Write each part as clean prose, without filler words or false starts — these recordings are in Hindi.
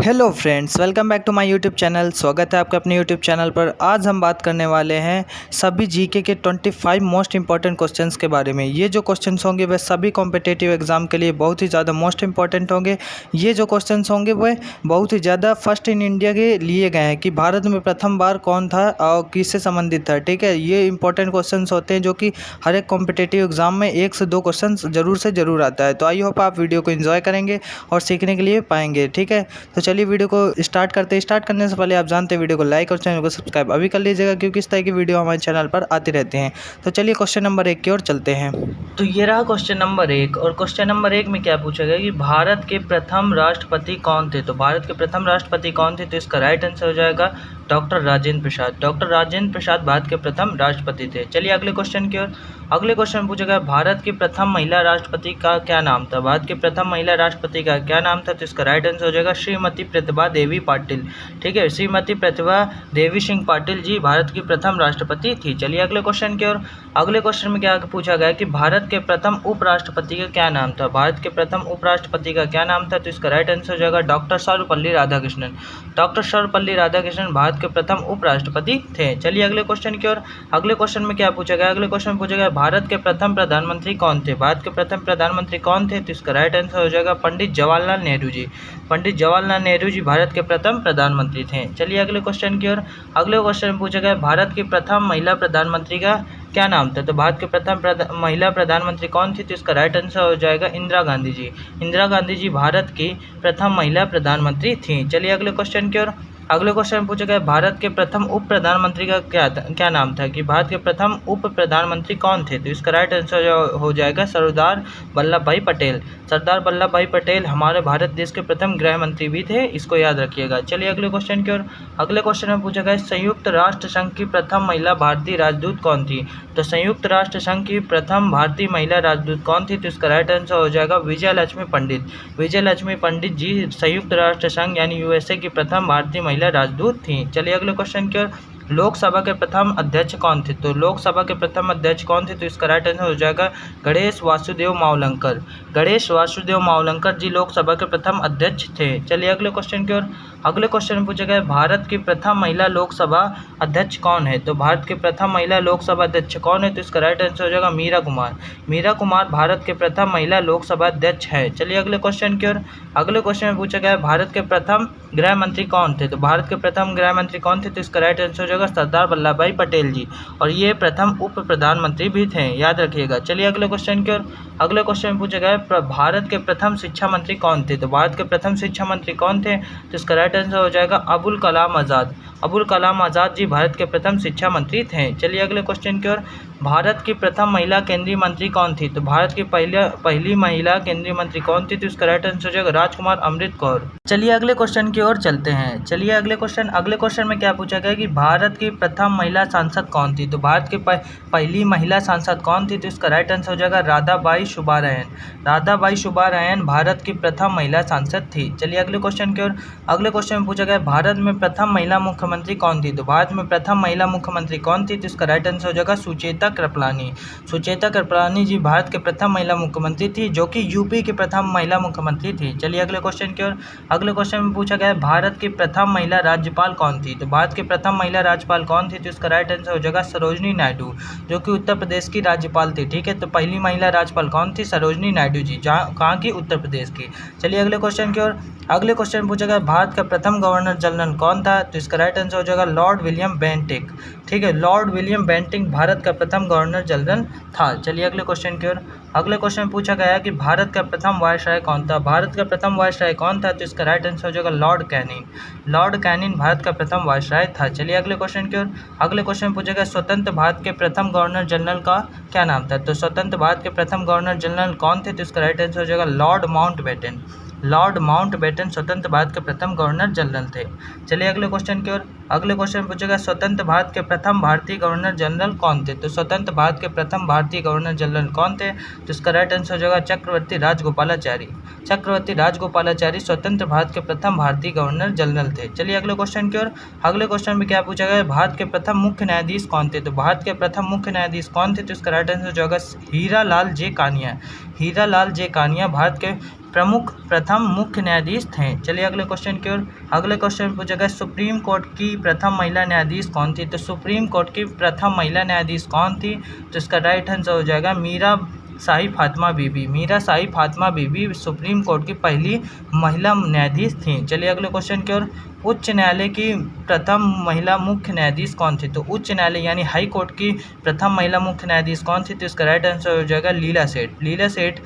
Hello friends, welcome back to my YouTube channel. स्वागत है आपका अपने यूट्यूब चैनल पर। आज हम बात करने वाले हैं सभी जीके के 25 मोस्ट इंपॉर्टेंट क्वेश्चंस के बारे में। ये जो क्वेश्चंस होंगे वह सभी कॉम्पिटिटिव एग्जाम के लिए बहुत ही ज़्यादा मोस्ट इंपॉर्टेंट होंगे। ये जो क्वेश्चंस होंगे वह बहुत ही ज़्यादा फर्स्ट इन इंडिया के लिए गए हैं कि भारत में प्रथम बार कौन था और किससे संबंधित था। ठीक है, ये इंपॉर्टेंट क्वेश्चन होते हैं जो कि हर एक कॉम्पिटिटिव एग्जाम में 1 से 2 क्वेश्चन जरूर से ज़रूर आता है। तो आई होप आप वीडियो को इन्जॉय करेंगे और सीखने के लिए पाएंगे। ठीक है, तो चलिए वीडियो को स्टार्ट करते हैं। स्टार्ट करने से पहले आप जानते हैं वीडियो को लाइक और चैनल को सब्सक्राइब अभी कर लीजिएगा, क्योंकि इस तरह की वीडियो हमारे चैनल पर आती रहती हैं। तो चलिए क्वेश्चन नंबर 1 की ओर चलते हैं। तो ये रहा क्वेश्चन नंबर 1। और क्वेश्चन नंबर 1 में क्या पूछा गया कि भारत के प्रथम राष्ट्रपति कौन थे। तो भारत के प्रथम राष्ट्रपति कौन थे, तो इसका राइट आंसर हो जाएगा डॉक्टर राजेंद्र प्रसाद। डॉक्टर राजेंद्र प्रसाद भारत के प्रथम राष्ट्रपति थे। चलिए अगले क्वेश्चन की ओर। अगले क्वेश्चन पूछा गया भारत की प्रथम महिला राष्ट्रपति का क्या नाम था। भारत की प्रथम महिला राष्ट्रपति का क्या नाम था, तो इसका राइट आंसर हो जाएगा श्रीमती प्रतिभा देवी पाटिल। ठीक है, श्रीमती प्रतिभा देवी सिंह पाटिल जी भारत की प्रथम राष्ट्रपति थी। चलिए अगले क्वेश्चन की ओर। अगले क्वेश्चन में क्या पूछा गया कि भारत के प्रथम उपराष्ट्रपति का क्या नाम था। भारत के प्रथम उपराष्ट्रपति का क्या नाम था, तो इसका राइट आंसर हो जाएगा डॉक्टर सर्वपल्ली राधाकृष्णन। डॉक्टर सर्वपल्ली राधाकृष्णन भारत के प्रथम उपराष्ट्रपति थे। चलिए अगले क्वेश्चन की ओर। अगले क्वेश्चन में क्या पूछा गया। अगले क्वेश्चन में पूछा गया भारत के प्रथम प्रधानमंत्री कौन थे। भारत के प्रथम प्रधानमंत्री कौन थे, तो इसका राइट आंसर हो जाएगा पंडित जवाहरलाल नेहरू जी। पंडित जवाहरलाल नेहरू जी भारत के प्रथम प्रधानमंत्री थे। चलिए अगले क्वेश्चन की ओर। अगले क्वेश्चन में पूछा गया भारत की प्रथम महिला प्रधानमंत्री का क्या नाम था। तो भारत के प्रथम महिला प्रधानमंत्री कौन थी, तो इसका राइट आंसर हो जाएगा इंदिरा गांधी जी। इंदिरा गांधी जी भारत की प्रथम महिला प्रधानमंत्री थी। चलिए अगले क्वेश्चन की ओर। अगले क्वेश्चन में पूछा गया भारत के प्रथम उप प्रधानमंत्री का क्या नाम था कि भारत के प्रथम उप प्रधानमंत्री कौन थे, तो इसका राइट आंसर हो जाएगा सरदार वल्लभ भाई पटेल। सरदार वल्लभ भाई पटेल हमारे भारत देश के प्रथम गृह मंत्री भी थे, इसको याद रखिएगा। चलिए अगले क्वेश्चन की ओर। अगले क्वेश्चन में पूछा गया संयुक्त राष्ट्र संघ की प्रथम महिला भारतीय राजदूत कौन थी। तो संयुक्त राष्ट्र संघ की प्रथम भारतीय महिला राजदूत कौन थी, तो इसका राइट आंसर हो जाएगा विजय लक्ष्मी पंडित। विजय लक्ष्मी पंडित जी संयुक्त राष्ट्र संघ यानी यूएसए की प्रथम भारतीय महिला राजदूत थी। चलिए अगले क्वेश्चन की ओर। लोकसभा के प्रथम अध्यक्ष कौन थे। तो लोकसभा के प्रथम अध्यक्ष कौन थे, तो इसका राइट आंसर हो जाएगा गणेश वासुदेव मावलंकर। गणेश वासुदेव मावलंकर जी लोकसभा के प्रथम अध्यक्ष थे। चलिए अगले क्वेश्चन की ओर। अगले क्वेश्चन में पूछा गया भारत की प्रथम महिला लोकसभा अध्यक्ष कौन है। तो भारत के प्रथम महिला लोकसभा अध्यक्ष कौन है, तो इसका राइट आंसर हो जाएगा मीरा कुमार। मीरा कुमार भारत के प्रथम महिला लोकसभा अध्यक्ष है। चलिए अगले क्वेश्चन की ओर। अगले क्वेश्चन में पूछा गया भारत के प्रथम गृह मंत्री कौन थे। तो भारत के प्रथम गृह मंत्री कौन थे, तो इसका राइट आंसर हो जाएगा सरदार वल्लभ भाई पटेल जी, और ये प्रथम उप प्रधानमंत्री भी थे, याद रखिएगा। चलिए अगले क्वेश्चन की ओर। अगले क्वेश्चन में पूछा गया भारत के प्रथम शिक्षा मंत्री कौन थे। तो भारत के प्रथम शिक्षा मंत्री कौन थे, तो इसका राइट आंसर हो जाएगा अबुल कलाम आज़ाद। अबुल कलाम आज़ाद जी भारत के प्रथम शिक्षा मंत्री थे। चलिए अगले क्वेश्चन की ओर। भारत की प्रथम महिला केंद्रीय मंत्री कौन थी। तो भारत की पहली महिला केंद्रीय मंत्री कौन थी, तो इसका राइट आंसर हो जाएगा राजकुमार अमृत कौर। चलिए अगले क्वेश्चन की ओर चलते हैं। चलिए अगले क्वेश्चन में क्या पूछा गया कि भारत की प्रथम महिला सांसद कौन थी। तो भारत की पहली महिला सांसद कौन थी, तो इसका राइट आंसर हो जाएगा राधाबाई शुभारायन। राधाबाई शुभारायन भारत की प्रथम महिला सांसद थी। चलिए अगले क्वेश्चन की ओर। अगले क्वेश्चन में पूछा गया भारत में प्रथम महिला मुख्यमंत्री कौन थी। तो भारत में प्रथम महिला मुख्यमंत्री कौन थी, तो इसका राइट आंसर हो जाएगा सुचेता कृपलानी। सुचेता कृपलानी जी भारत के प्रथम महिला मुख्यमंत्री थी, जो कि यूपी की प्रथम महिला मुख्यमंत्री थी। चलिए अगले क्वेश्चन की ओर। अगले क्वेश्चन में पूछा गया भारत की प्रथम महिला राज्यपाल कौन थी। तो भारत की प्रथम महिला राज्यपाल कौन थी, तो इसका राइट आंसर हो जाएगा सरोजनी नायडू, जो कि उत्तर प्रदेश की राज्यपाल थी। ठीक है, तो पहली महिला राज्यपाल कौन थी, सरोजनी नायडू जी, कहाँ की, उत्तर प्रदेश की। चलिए अगले क्वेश्चन की ओर। अगले क्वेश्चन में पूछा गया भारत का प्रथम गवर्नर जनरल कौन था। तो इसका राइट आंसर हो जाएगा लॉर्ड विलियम बेंटिक। ठीक है, लॉर्ड विलियम बेंटिक भारत का प्रथम गवर्नर जनरल था। चलिए अगले क्वेश्चन की ओर। अगले क्वेश्चन में पूछा गया कि भारत का प्रथम वायसराय कौन था। भारत का प्रथम वायसराय कौन था, तो इसका राइट आंसर हो जाएगा Lord Canning. Lord Canning Bharat का प्रथम वायसराय था। चलिए अगले क्वेश्चन की ओर। अगले क्वेश्चन में पूछा गया स्वतंत्र भारत के प्रथम गवर्नर जनरल का क्या नाम था। तो स्वतंत्र भारत के प्रथम गवर्नर जनरल कौन थे, तो इसका राइट आंसर हो जाएगा लॉर्ड माउंटबेटन। लॉर्ड माउंटबेटन स्वतंत्र भारत के प्रथम गवर्नर जनरल थे। चलिए अगले क्वेश्चन की ओर। अगले क्वेश्चन में पूछेगा स्वतंत्र भारत के प्रथम भारतीय गवर्नर जनरल कौन थे। तो स्वतंत्र भारत के प्रथम भारतीय गवर्नर जनरल कौन थे, तो इसका राइट आंसर हो जाएगा चक्रवर्ती राजगोपालाचारी। चक्रवर्ती राजगोपालाचारी स्वतंत्र भारत के प्रथम भारतीय गवर्नर जनरल थे। चलिए अगले क्वेश्चन की ओर। अगले क्वेश्चन में क्या पूछा गया भारत के प्रथम मुख्य न्यायाधीश कौन थे। तो भारत के प्रथम मुख्य न्यायाधीश कौन थे, तो इसका राइट आंसर हो जाएगा हीरा लाल जे कानिया। हीरा लाल जे कानिया भारत के प्रथम मुख्य न्यायाधीश थे। चलिए अगले क्वेश्चन की ओर। अगले क्वेश्चन पूछा गया सुप्रीम कोर्ट की प्रथम महिला न्यायाधीश कौन थी। तो सुप्रीम कोर्ट की प्रथम महिला न्यायाधीश कौन थी, तो इसका राइट आंसर हो जाएगा मीरा शाही फातिमा बीबी। मीरा शाही फातिमा बीबी सुप्रीम कोर्ट की पहली महिला न्यायाधीश थी। चलिए अगले क्वेश्चन की ओर। उच्च न्यायालय की प्रथम महिला मुख्य न्यायाधीश कौन थी। तो उच्च न्यायालय यानी हाई कोर्ट की प्रथम महिला मुख्य न्यायाधीश कौन थी, तो इसका राइट आंसर हो जाएगा लीला सेठ। लीला सेठ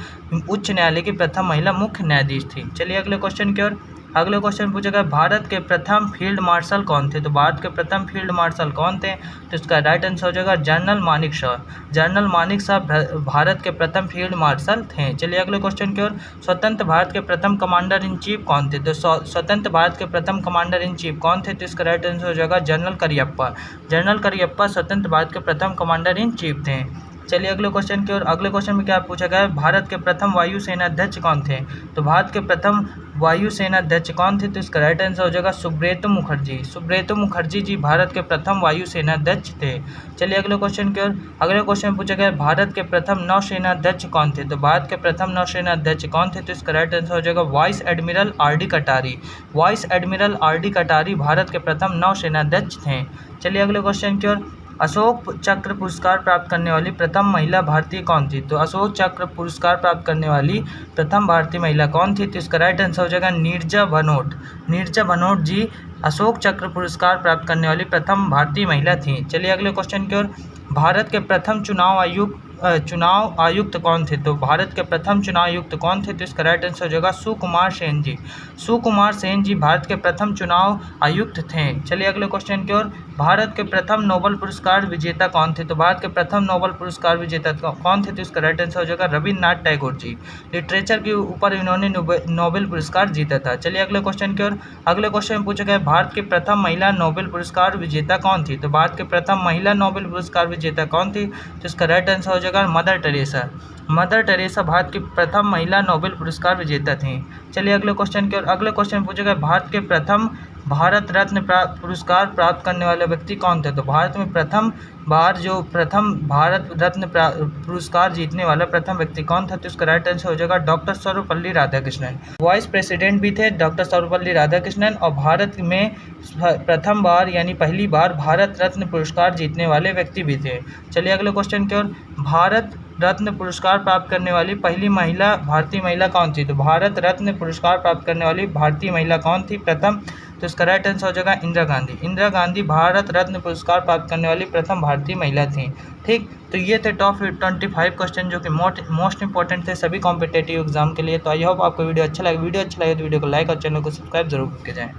उच्च न्यायालय की प्रथम महिला मुख्य न्यायाधीश थी। चलिए अगले क्वेश्चन की ओर। अगले क्वेश्चन पूछा गया भारत के प्रथम फील्ड मार्शल कौन थे। तो भारत के प्रथम फील्ड मार्शल कौन थे, तो इसका राइट आंसर हो जाएगा जनरल मानिक शाह। जनरल मानिक शाह भारत के प्रथम फील्ड मार्शल थे। चलिए अगले क्वेश्चन की ओर। स्वतंत्र भारत के प्रथम कमांडर इन चीफ कौन थे। तो स्वतंत्र भारत के प्रथम कमांडर इन चीफ कौन थे, तो इसका राइट आंसर हो जाएगा जनरल करियप्पा। जनरल करियप्पा स्वतंत्र भारत के प्रथम कमांडर इन चीफ थे। चलिए अगले क्वेश्चन की ओर। अगले क्वेश्चन में क्या पूछा गया है, भारत के प्रथम वायुसेना अध्यक्ष कौन थे। तो भारत के प्रथम वायुसेना अध्यक्ष कौन थे, तो इसका राइट आंसर हो जाएगा सुब्रतो मुखर्जी। सुब्रतो मुखर्जी जी भारत के प्रथम वायुसेना अध्यक्ष थे। चलिए अगले क्वेश्चन की ओर। अगले क्वेश्चन पूछा गया भारत के प्रथम नौसेना अध्यक्ष कौन थे। तो भारत के प्रथम नौसेना अध्यक्ष कौन थे, तो इसका राइट आंसर हो जाएगा वाइस एडमिरल आर.डी. कटारी। Vice admiral RD. कटारी भारत के प्रथम नौसेना अध्यक्ष थे। चलिए अगले क्वेश्चन की ओर। अशोक चक्र पुरस्कार प्राप्त करने वाली प्रथम महिला भारतीय कौन थी। तो अशोक चक्र पुरस्कार प्राप्त करने वाली प्रथम भारतीय महिला कौन थी, तो इसका राइट आंसर हो जाएगा नीरजा भनोट। नीरजा भनोट जी अशोक चक्र पुरस्कार प्राप्त करने वाली प्रथम भारतीय महिला थी। चलिए अगले क्वेश्चन की ओर। भारत के प्रथम चुनाव आयुक्त कौन थे। तो भारत के प्रथम चुनाव आयुक्त कौन थे, तो इसका राइट आंसर हो जाएगा सुकुमार सेन जी। सुकुमार सेन जी भारत के प्रथम चुनाव आयुक्त थे। चलिए अगले क्वेश्चन की ओर। भारत के प्रथम नोबेल पुरस्कार विजेता कौन थे। तो भारत के प्रथम नोबेल पुरस्कार विजेता कौन थे, तो इसका राइट आंसर हो जाएगा रविन्द्रनाथ टैगोर जी। लिटरेचर के ऊपर इन्होंने नोबेल पुरस्कार जीता था। चलिए अगले क्वेश्चन की ओर। अगले क्वेश्चन पूछा गया भारत के प्रथम महिला नोबेल पुरस्कार विजेता कौन थी। तो भारत के प्रथम महिला नोबेल पुरस्कार विजेता कौन थी, तो इसका राइट आंसर हो जाएगा mother Teresa. Mother Teresa Bharat की प्रथम महिला नोबेल पुरस्कार विजेता थी। चलिए अगले क्वेश्चन की ओर। अगले क्वेश्चन पूछा गया भारत के प्रथम भारत रत्न पुरस्कार प्राप्त करने वाले व्यक्ति कौन थे। तो भारत में प्रथम बार जो प्रथम भारत रत्न पुरस्कार जीतने वाला प्रथम व्यक्ति कौन था, तो इसका राइट आंसर हो जाएगा doctor Sarvepalli Radhakrishnan. Vice president भी थे डॉक्टर सर्वपल्ली राधाकृष्णन, और भारत में प्रथम बार यानी पहली बार भारत रत्न पुरस्कार जीतने वाले व्यक्ति भी थे। चलिए अगले क्वेश्चन की ओर। भारत रत्न पुरस्कार प्राप्त करने वाली पहली महिला भारतीय महिला कौन थी। तो भारत रत्न पुरस्कार प्राप्त करने वाली भारतीय महिला कौन थी प्रथम, तो इसका राइट आंसर हो जाएगा इंदिरा गांधी। इंदिरा गांधी भारत रत्न पुरस्कार प्राप्त करने वाली प्रथम भारतीय महिला थी। ठीक, तो ये थे टॉप 25 क्वेश्चन जो कि मोस्ट इंपॉर्टेंट थे सभी कॉम्पिटेटिव एग्जाम के लिए। तो आई होप आपको वीडियो अच्छा लगे। वीडियो अच्छा लगे तो वीडियो को लाइक और चैनल को सब्सक्राइब जरूर करके जाएं।